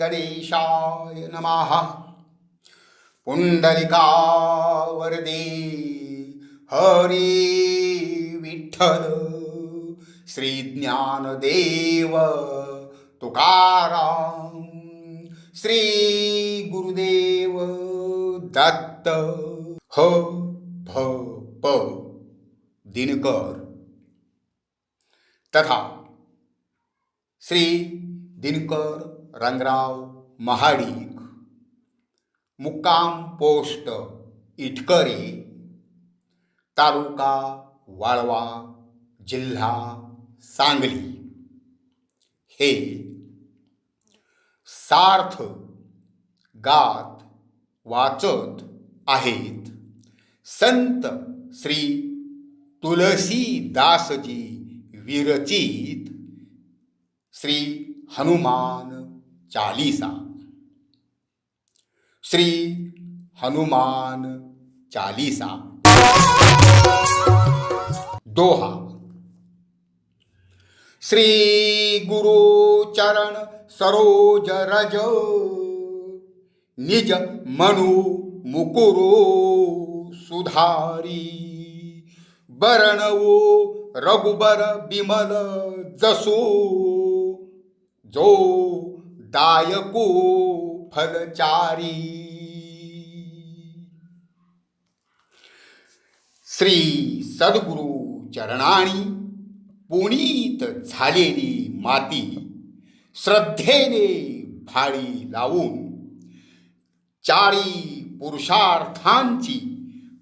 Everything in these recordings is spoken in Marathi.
गणेशाय नमः. पुंडलिका वरदे हरी विठ्ठल. श्री ज्ञानदेव तुकाराम. श्री गुरुदेव दत्त. ह भ प दिनकर तथा श्री दिनकर रंगराव महाडिक, मुक्काम पोस्ट इटकरी, तालुका वाळवा, जिल्हा सांगली हे सार्थ गात वाचत आहेत संत श्री तुलसीदासजी विरचित श्री हनुमान चालीसा. श्री हनुमान चालीसा. दोहा. श्री गुरु चरण सरोज रज, निज मनु मुकुरो सुधारी. बरणवो रघुबर बिमल जसो, जो दायको फलचारी. श्री सद्गुरु चरणाणी पुनीत झालेली माती, श्रद्धेने भाळी लावून चारी पुरुषार्थांची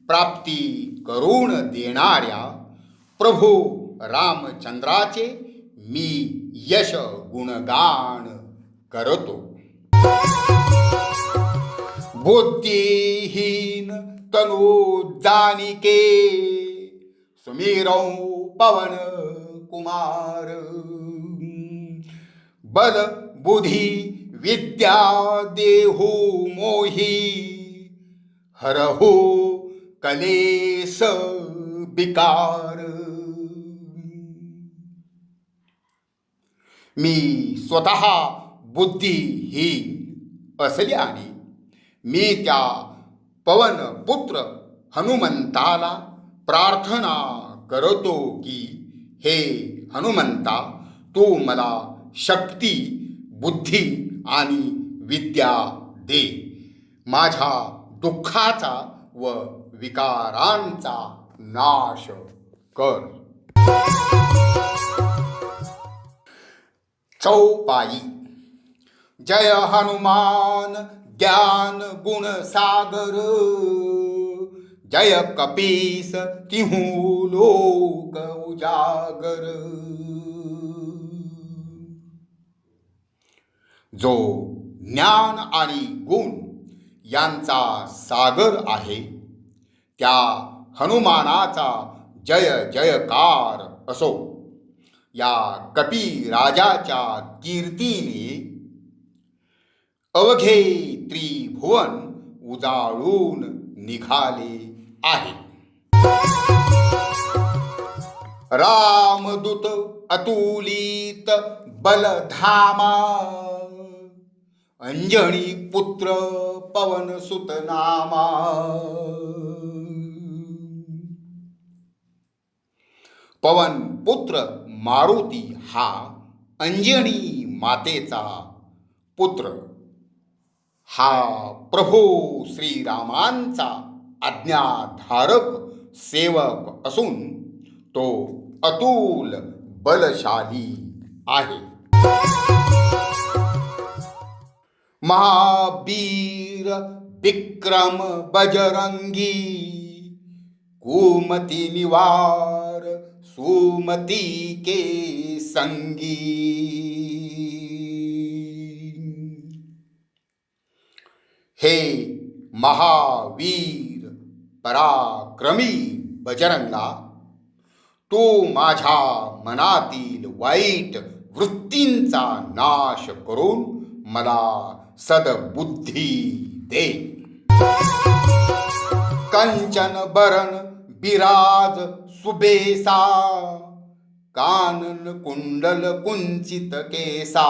प्राप्ती करून देणाऱ्या प्रभू रामचंद्राचे मी यश गुणगान करतो. बुद्धिहीन तनु जानिके, सुमिरौ पवन कुमार. बल बुद्धि विद्या देहु मोही, हरहु कलेस विकार. मी स्वतः बुद्धिहीन असल्याने मी त्या पवन पुत्र हनुमंताला प्रार्थना करतो की, हे हनुमंता, तू मला शक्ती, बुद्धी आणि विद्या दे. माझ्या दुःखाचा व विकारांचा नाश कर. चौपाई. जय हनुमान ज्ञान गुण सागर, जय कपीस तिहू लोक उजागर. जो ज्ञान आणि गुण यांचा सागर आहे, त्या हनुमानाचा जय जयकार असो. या कपी राजाच्या कीर्तीने अवघे त्रिभुवन उजाळून निघाले आहे. रामदूत अतुलित बलधामा, अंजनी पुत्र पवन सुत नामा. पवन पुत्र मारुती हा अंजनी मातेचा पुत्र. हा प्रभू श्रीरामांचा आज्ञाधारक सेवक असून तो अतुल बलशाली आहे. महावीर विक्रम बजरंगी, कुमति निवार सुमति के संगी. हे महावीर पराक्रमी बजरंगा, तू माझ्या मनातील वाईट वृत्तींचा नाश करून मला सद्बुद्धी दे. कंचन बरन बिराज सुबेसा, कानन कुंडल कुंचित केसा.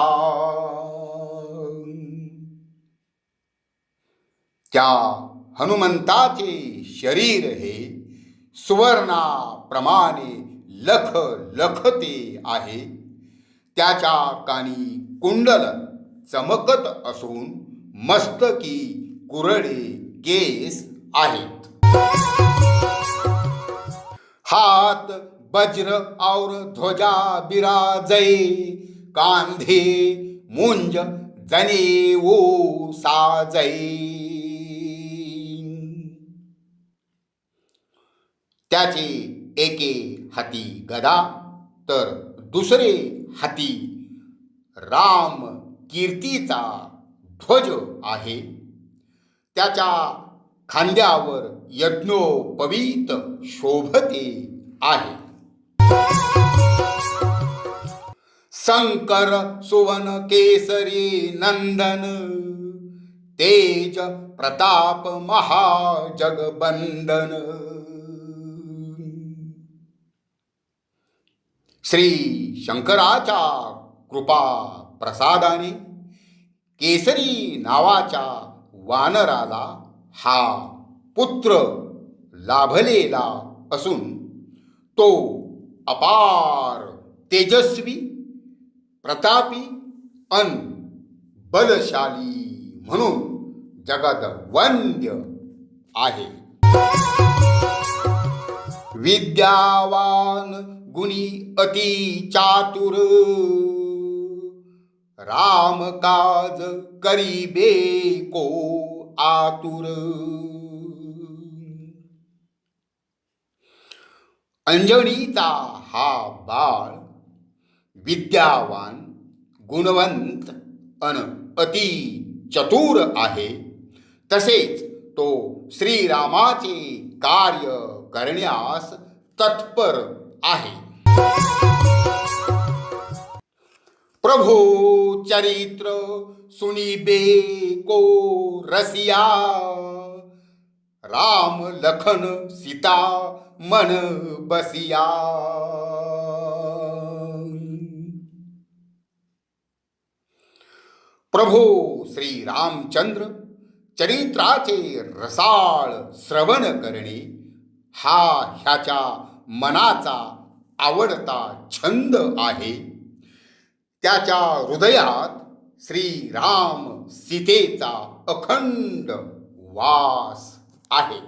त्या हनुमंताचे शरीर हे सुवर्णाप्रमाणे लख लखते आहे. त्याच्या कानी कुंडल चमकत असून मस्तकी कुरळे केस आहेत. हात वज्र और ध्वजा बिराजै, कांधे मुंज जनेऊ साजै. त्याचे एके हाती गदा तर दुसरे हाती राम कीर्तीचा ध्वज आहे. त्याच्या खांद्यावर यज्ञोपवीत शोभते आहे. शंकर सुवन केसरी नंदन, तेज प्रताप महाजगबंदन. श्री शंकराच्या कृपा प्रसादाने केसरी नावाच्या वानराला हा पुत्र लाभलेला असून तो अपार तेजस्वी, प्रतापी अन बलशाली म्हणून जगत वंद्य आहे. विद्यावान गुणी अति चातुर, राम काज करीबे को आतुर. अंजनीचा हा बाळ विद्यावान, गुणवंत अन अति चतुर आहे. तसेच तो श्रीरामाचे कार्य करण्यास तत्पर आहे. प्रभु चरित्र सुनिबे को रसिया, राम लखन सीता मन बसिया. प्रभु श्री रामचंद्र चरित्राचे रसाळ श्रवण करणे हा ह्याच्या मनाचा आवडता छंद आहे. त्याच्या हृदयात श्रीराम सीतेचा अखंड वास आहे.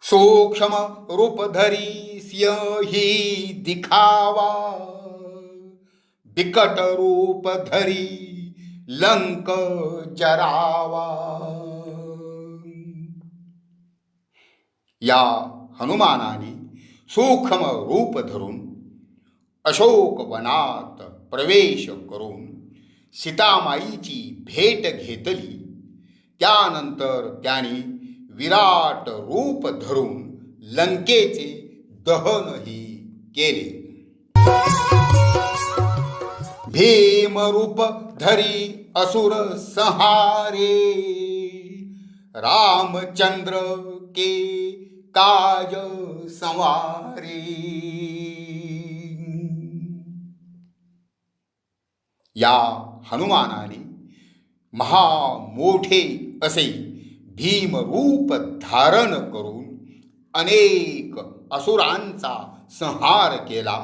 सूक्ष्म रूप धरी सिंही दिखावा, बिकट रूप धरी लंक जरावा. या हनुमानाने सूक्ष्म रूप धरून अशोक वनात प्रवेश करून सीतामाईची भेट घेतली. त्यानंतर त्याने विराट रूप धरून लंकेचे दहनही केले. भीम रूप धरी असुर संहारे, रामचंद्र के काज संवारे. या हनुमानाने महामोठे असे भीमरूप धारण करून अनेक असुरांचा संहार केला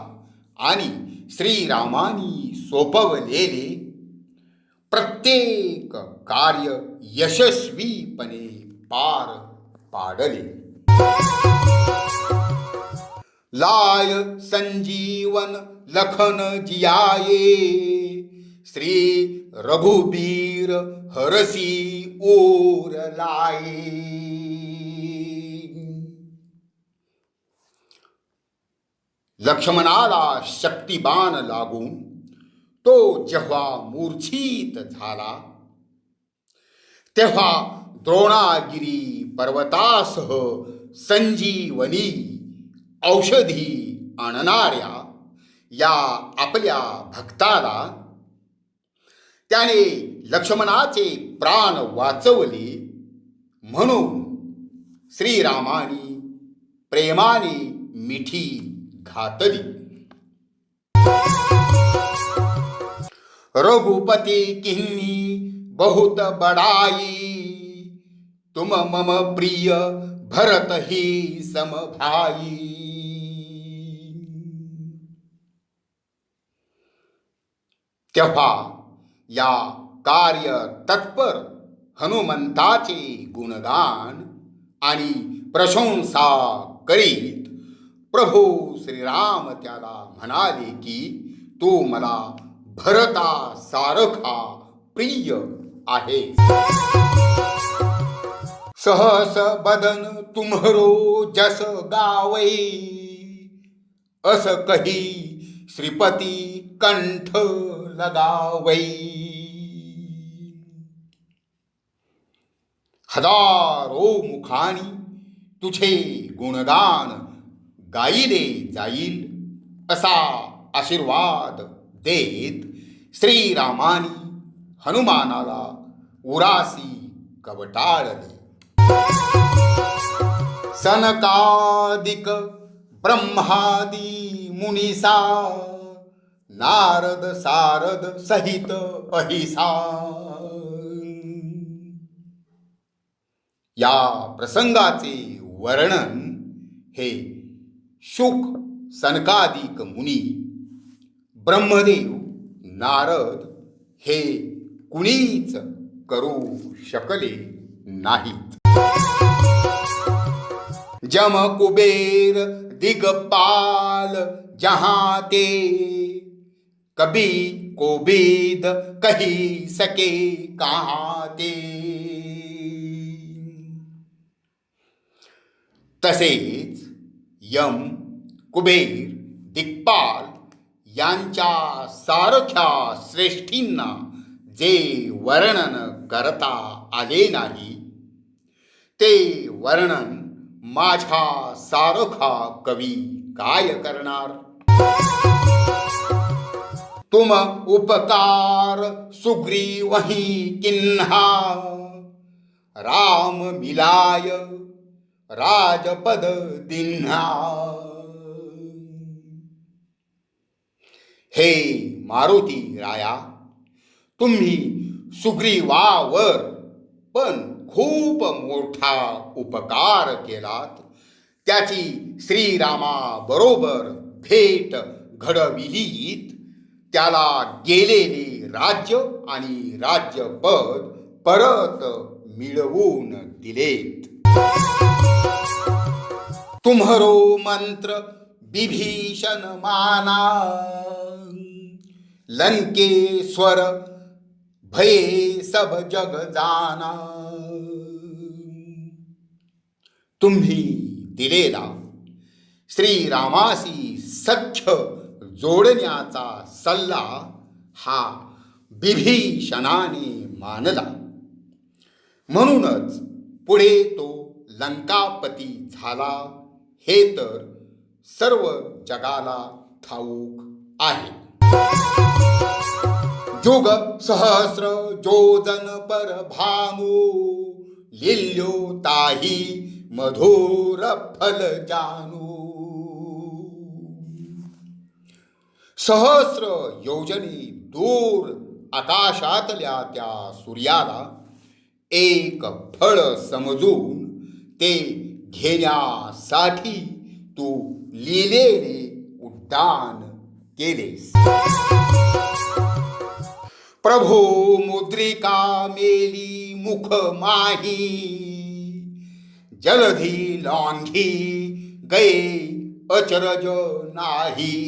आणि श्रीरामानी सोपवलेले प्रत्येक कार्य यशस्वीपणे पार पाडले. लाय संजीवन लखन जियाये, श्री रघुबीर हरसी ओर लाये. लक्ष्मणाला शक्तिबाण लागून तो जेव्हा मूर्छित झाला तेव्हा द्रोणागिरी पर्वतासह संजीवनी औषधी आणणाऱ्या या आपल्या भक्ताला त्याने लक्ष्मणाचे प्राण वाचवले म्हणून श्रीरामानी प्रेमाने मिठी घातली. रघुपती किन्ही बहुत बड़ाई, तुम मम प्रिय भरत ही सम भाई। तेव्हा या कार्य तत्पर हनुमंताचे गुणगान आणि प्रशंसा करीत प्रभू श्रीराम त्याला म्हणाले की तू मला भरता सारखा प्रिय आहे। सहस बदन तुम्हरो जस गावै, अस कही श्रीपती कंठ लगावै। हजारो मुखानी तुझे गुणगान गायिले जाईल, असा आशीर्वाद देत श्रीरामानी हनुमानाला उरासी कवटाळले। सनकादिक ब्रह्मादी मुनीसा, नारद सारद सहित अहिसा। या प्रसंगाचे वर्णन हे शुक सनकादिक मुनी, ब्रह्मदेव, नारद हे कुणीच करू शकले नाहीत। जम कुबेर दिगपाल जहाँ ते, कभी कोबीद कही सके कहाँ ते। तसेच यम, कुबेर, दिक्पाल यांच्या सारख्या श्रेष्ठींना जे वर्णन करता आले नाही, ते वर्णन माझ्या सारखा कवी काय करणार। तुम उपकार सुग्रीवहि किन्हा, राम मिलाय राजपद दिन्हा। हे मारुती राया, तुम्ही सुग्रीवावर पण खूप मोठा उपकार केलात। त्याची श्रीरामाबरोबर भेट घडविलीत, त्याला गेलेले राज्य आणि राज्यपद परत मिळवून दिलेत। तुम्हरो मंत्र विभीषण माना, लंकेश्वर भये सब जग जाना। तुम्ही दिलेला श्रीरामाशी सख्य जोडण्याचा सल्ला हा विभीषणाने मानला, म्हणूनच पुढे तो लंकापती झाला, हे तर सर्व जगाला ठाऊक आहे। जुग सहस्र जोजन पर भानु, लिल्यो ताही मधुर फल जानू। सहस्र योजने दूर आकाशातल्या त्या सूर्याला एक फळ समजून ते घेण्यासाठी तू लिहिलेले उड्डाण केलेस। प्रभो मुद्रिका मेली मुख माही, जलधी लांघी गए अचरज नाही।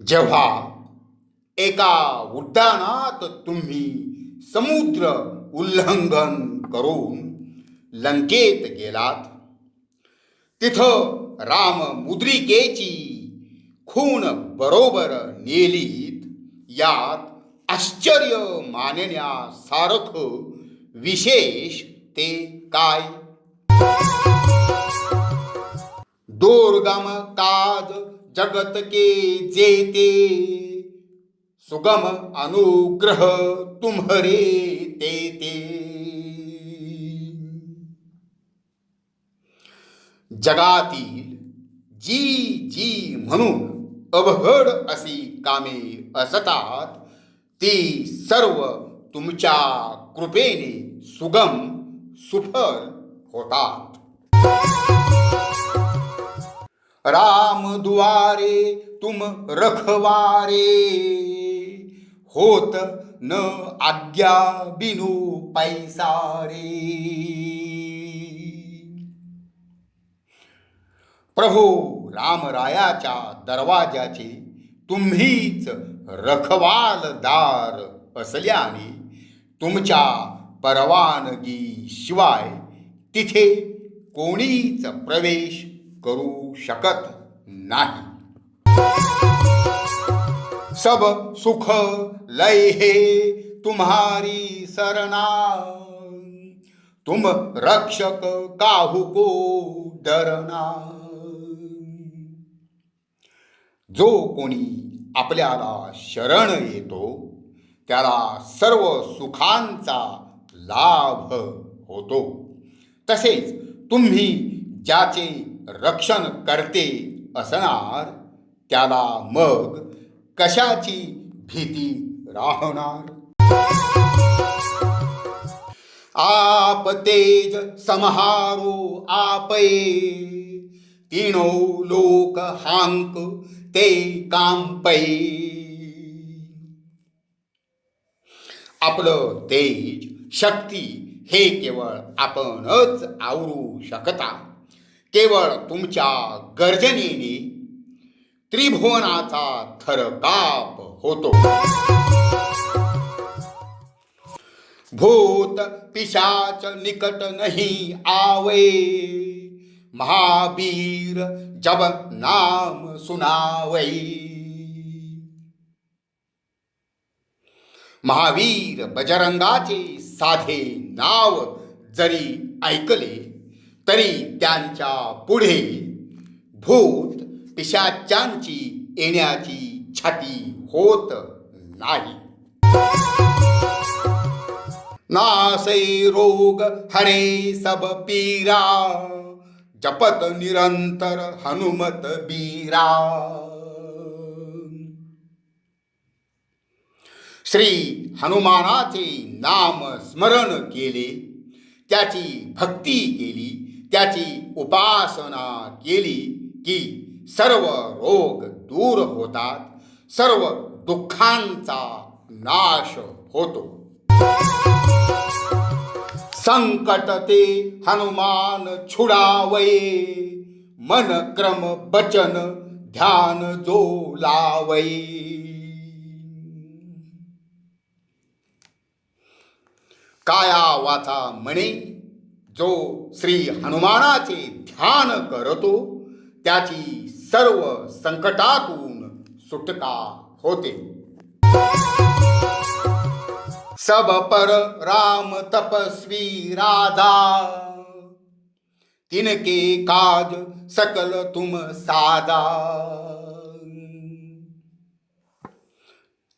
जेव्हा एका उड्डाणात तुम्ही समुद्र उल्लंघन करून लंकेत गेलात, तिथं राम मुद्रिकेची खूण बरोबर नेलीत, यात आश्चर्य मानण्यासारखं विशेष ते काय। दुर्गम काज जगत के जेते, सुगम अनुग्रह तुम्हरे तेते। जगातील जी जी म्हणून अवघड अशी कामे असतात ती सर्व तुमच्या कृपेने सुगम सुफल होतात. राम दुआरे तुम रखवारे, होत न आज्ञा बिनु पैसारे. प्रभू रामरायाच्या दरवाजाचे तुम्हीच रखवालदार असल्याने तुमच्या परवानगी शिवाय तिथे कोणीच प्रवेश करू शकत नाही. सब सुख लय हे तुम्हारी सरना, तुम रक्षक काहू को डरना. जो कोणी आपल्याला शरण येतो त्याला सर्व सुखांचा लाभ होतो. तसेच तुम्ही ज्याचे रक्षण करते असणार त्याला मग कशाची भीती राहणार. आप तेज समहारो आपे, तीनो लोक हांक ते कांपै. आपलं तेज शक्ती हे केवळ आपणच आवरू शकता. केवळ तुमच्या गर्जनेने त्रिभुवनाचा थरकाप होतो. भूत पिशाच निकट नहीं आवे, महावीर जब नाम सुनावै. महावीर बजरंगाचे साधे नाव जरी ऐकले तरी त्यांच्या पुढे भूत पिशाच्यांची येण्याची छाती होत नाही. नासै रोग हरे सब पीरा, जपत निरंतर हनुमत बीरा. श्री हनुमानाचे नाम स्मरण केले, त्याची भक्ती केली, त्याची उपासना केली की सर्व रोग दूर होतात, सर्व दुःखांचा नाश होतो. संकट ते हनुमान छुड़ावे, मन क्रम बचन ध्यान जो लावै. काया वाचा म्हणे जो श्री हनुमानाचे ध्यान करतो त्याची सर्व संकटातून सुटका होते. सब पर राम तपस्वी राजा, तिनके काज सकल तुम साजा.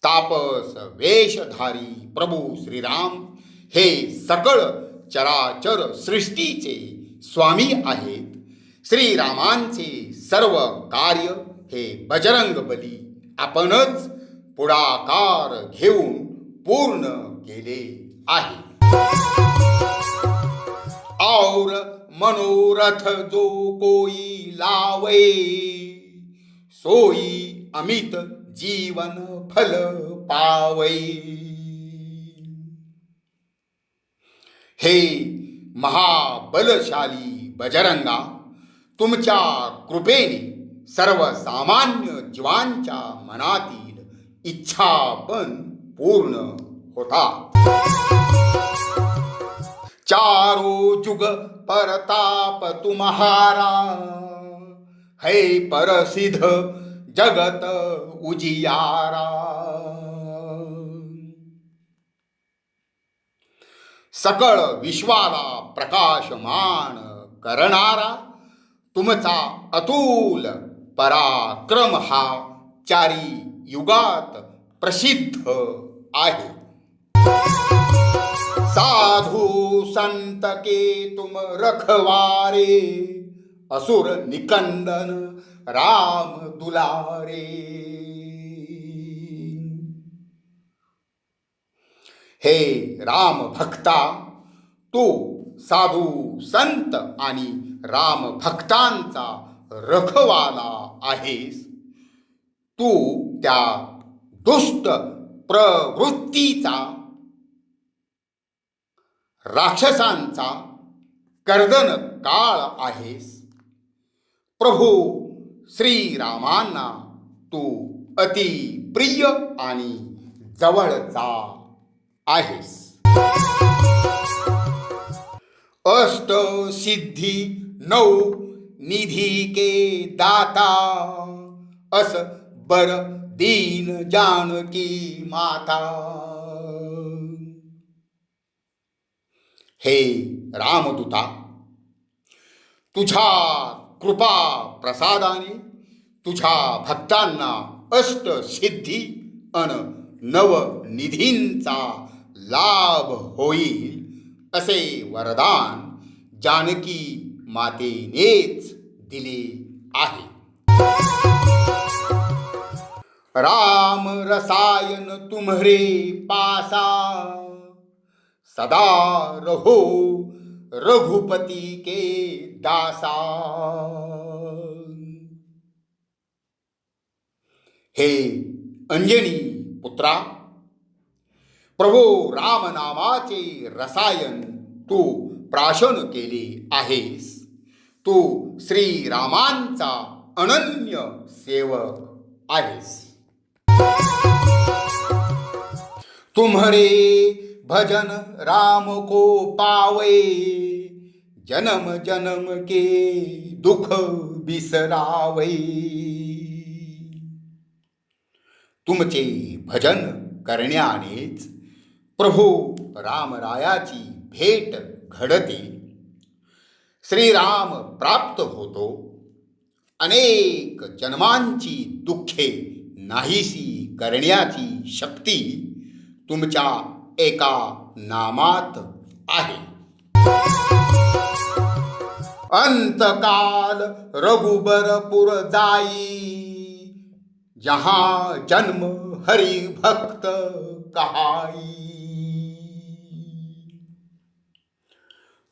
तापस वेशधारी प्रभू श्रीराम हे सकळ चराचर सृष्टीचे स्वामी आहेत. श्रीरामांचे सर्व कार्य हे बजरंग बली आपणच पुढाकार घेऊन पूर्ण केले आहे. और मनोरथ जो कोई लावे, सोई अमित जीवन फल पावै. हे महाबलशाली बजरंगा, तुमच्या कृपेने सर्वसामान्य जीवांच्या मनातील इच्छा पण पूर्ण होता. चारो जुग परताप तुम्हारा, है परसिद्ध जगत उजियारा. सकळ विश्वाला प्रकाशमान करणारा तुमचा अतुल पराक्रम हा चारी युगात प्रसिद्ध आहे. साधु संत के तुम रखवारे, असुर निकंदन राम दुलारे. हे राम भक्ता, तू साधू संत आणि राम भक्तांचा रखवाला आहेस. तू त्या दुष्ट प्रवृत्तीचा, राक्षसांचा कर्दन काळ आहेस. प्रभू श्रीरामांना तू अति प्रिय आणि जवळचा आहेस. अष्ट सिद्धी नऊ निधि के दाता, अस बर दीन जानकी माता. हे रामदूता, तुझ्या कृपा प्रसादाने तुझ्या भक्तांना अष्ट सिद्धी अन नव निधींचा लाभ होईल असे वरदान जानकी मातेनेच दिले आहे. राम रसायन तुम्हरे पासा, सदा रहो रघुपति के दासा. हे अंजनी पुत्रा, प्रभू राम नामाचे रसायन तू प्राशन केले आहेस. तू श्रीरामांचा अनन्य सेवक आहेस. तुम्हारे भजन राम को पावे, जन्म जन्म के दुख बिसरावे. तुमचे भजन करण्यानेच प्रभू रामरायाची भेट घडते. श्रीराम प्राप्त होतो. अनेक जन्मांची दुःखे नाहीशी करण्याची शक्ती तुमच्या एका नामात आहे. अंतकाल रघुबरपुर जाई, जहां जन्म हरि भक्त कहाई.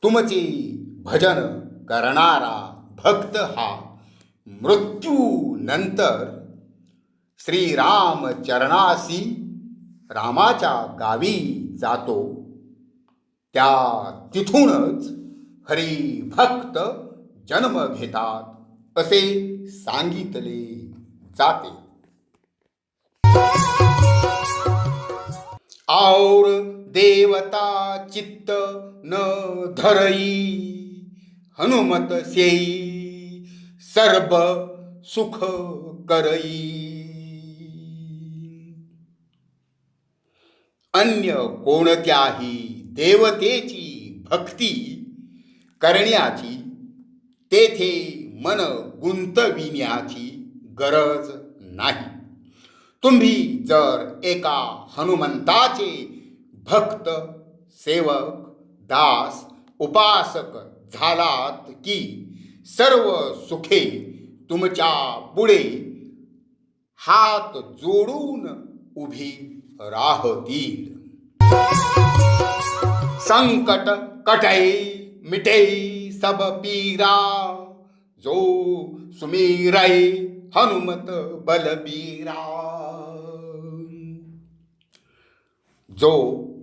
तुमचे भजन करणारा भक्त हा मृत्यूनंतर श्रीराम चरणासी रामाच्या गावी जातो. त्या तिथूनच हरिभक्त जन्म घेतात असे सांगितले जाते. और देवता चित्त न धरई, हनुमत सेई सर्व सुख करई. अन्य कोणत्याही देवतेची भक्ती करण्याची, तेथे मन गुंतविण्याची गरज नाही. तुम्ही जर एका हनुमंताचे भक्त, सेवक, दास, उपासक झालात की सर्व सुखे तुमच्या पुढे हात जोडून उभी राहतील. संकट कटै मिटै सब पीरा, जो सुमिरै हनुमत बलबीरा. जो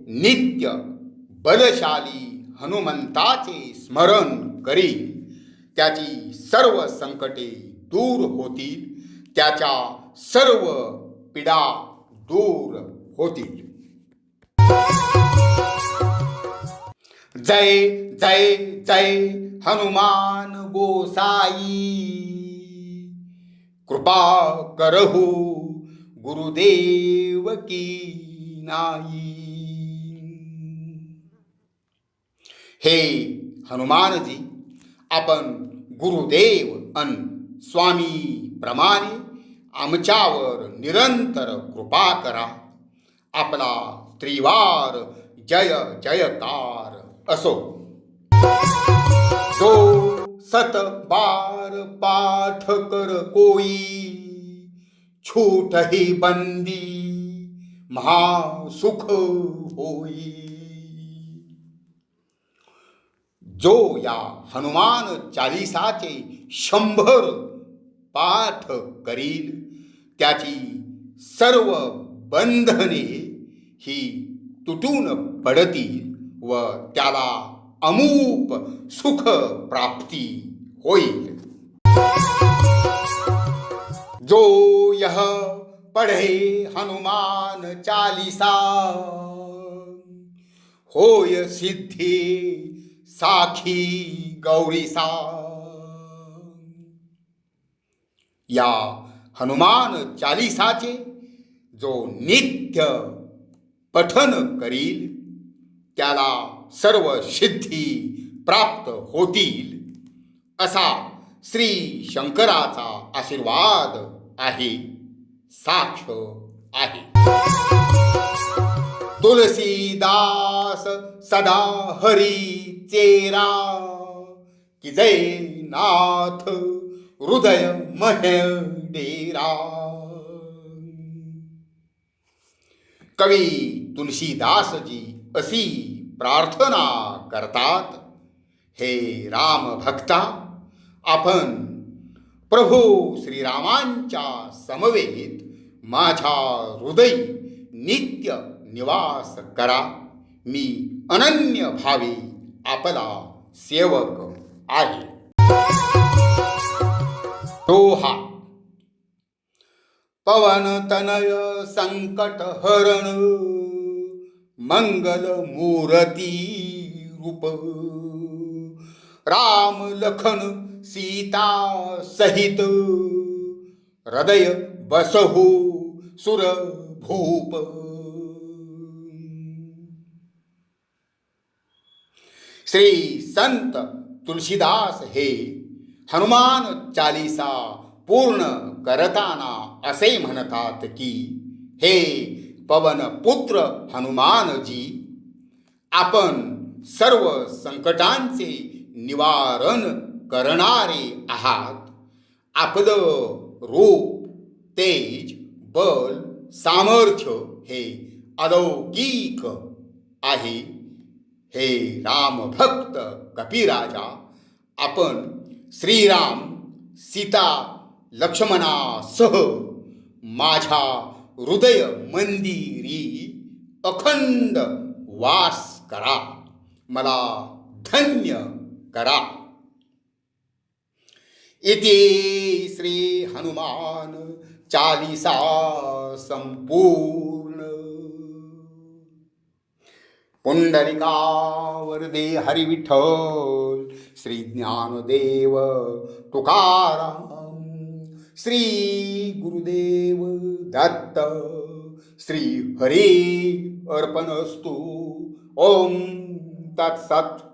नित्य बलशाली हनुमंताचे स्मरण करील, त्याची सर्व संकटे दूर होतील. त्याच्या सर्व पीडा दूर होतील. जय जय जय हनुमान गोसाई, कृपा करहु गुरुदेव की नाई. हे हनुमानजी, आपण गुरुदेव अन स्वामी प्रमाणे आमच्यावर निरंतर कृपा करा. आपला त्रिवार जय जयकार असो. जो सत बार पाठ कर कोई, छूट ही बंदी महासुख होई। जो या हनुमान चालीसाचे 100 पाठ करील, त्याची सर्व बंधने ही तुटून पडतील व त्याला अमूप सुख प्राप्ती होईल। जो यह पढ़े हनुमान चालीसा, होय सिद्धि साखी गौरीसा। या हनुमान चालीसाचे जो नित्य पठन करील, त्याला सर्व सिद्धी प्राप्त होतील, असा श्री शंकराचा आशीर्वाद आहे, साक्ष आहे। तुलसीदास सदा हरी चेरा, की जय नाथ हृदय मह डेरा। कवी तुलसीदास जी अशी प्रार्थना करतात, हे राम भक्ता, आपण प्रभू श्रीरामांच्या समवेत माझ्या हृदयी नित्य निवास करा। मी अनन्य भावी आपला सेवक आहे। दोहा। पवन तनय संकट हरण, मंगल मूर्ति रूप। राम लखन सीता सहित, हृदय बसहु सुर भूप। श्री संत तुलसीदास हे हनुमान चालीसा पूर्ण करताना असे म्हणतात की, हे पवन पुत्र हनुमानजी, आपण सर्व संकटांचे निवारण करणारे आहात। आपलं रूप, तेज, बल, सामर्थ्य हे अलौकिक आहे। हे राम भक्त कपिराजा, आपण श्रीराम, सीता, लक्ष्मणासह माझ्या हृदय मंदिरी अखंड वास करा, मला धन्य करा। इति श्री हनुमान चालीसा संपूर्ण। पुंडलिका वरदे हरि विठ्ठल, श्री ज्ञानदेव तुकाराम, श्री गुरुदेव दत्त, श्री हरी अर्पणस्तु। ओम तत्सत्।